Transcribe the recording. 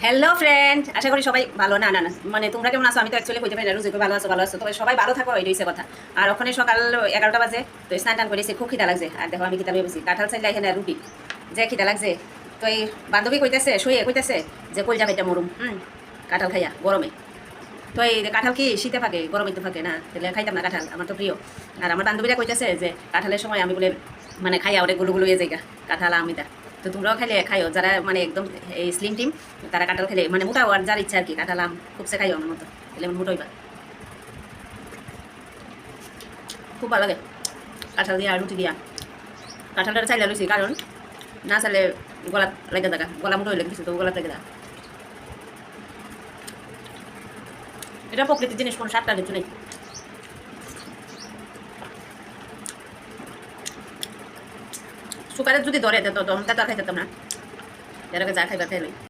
Hello friend, আশা করি সবাই ভালো। না না না মানে তোমরা কেমন আছো? আমি তো অ্যাকচুয়ালি কইতে পারি না, রুজি ভালো আছো ভালো আছো, তবে সবাই ভালো থাকো, এই রইছে কথা। আর ওখানে সকাল 11টা বাজে, তো স্নান টান করেছি, খুব খিদা লাগছে। আর দেখো আমি খিদা পেয়ে বসি, কাঁঠাল চাইলে এখানে রুটি যে খিদা লাগছে। তো এই বান্ধবী কইতেছে, শুয়ে কইতেছে যে কলজা খাইটা মরুম কাঁঠাল খাইয়া গরমে। তো এই কাঁঠাল কি শীতে ফাঁকে, গরমে তো ফাঁকে না, তাহলে খাইতাম না কাঁঠাল, আমার তো প্রিয়। আর আমার বান্ধবীরা কইতেছে যে কাঁঠালের সময় আমি বলে মানে খাইয়া ওরে গুলো গুলো ইয়ে জায়গা কাঁঠাল আমিটা। তো তোমরাও খাইলে খাইও, যারা মানে একদম এই স্লিম টিম, তারা কাঁঠাল খেলে মানে মোটা হওয়ার যার ইচ্ছা আর কি, কাঁঠাল আম খুব সে খাইও আমার মতো, তাহলে মোটা হইবা। খুব ভালো লাগে কাঁঠাল দিয়া আর রুটি দিয়া। কাঁঠালটা চাইলে রয়েছি, কারণ না চাইলে গলা লেগে থাকা, গলা মোটো হইলে কিছু তো গলা লেগে থাকা। এটা প্রকৃতির জিনিস, কোনো সাতটা কিছু নেই। সুপারে যদি ধরে তো তখন তা তো আর খাইতাম না, এর আগে যা খাইবার খাইলই।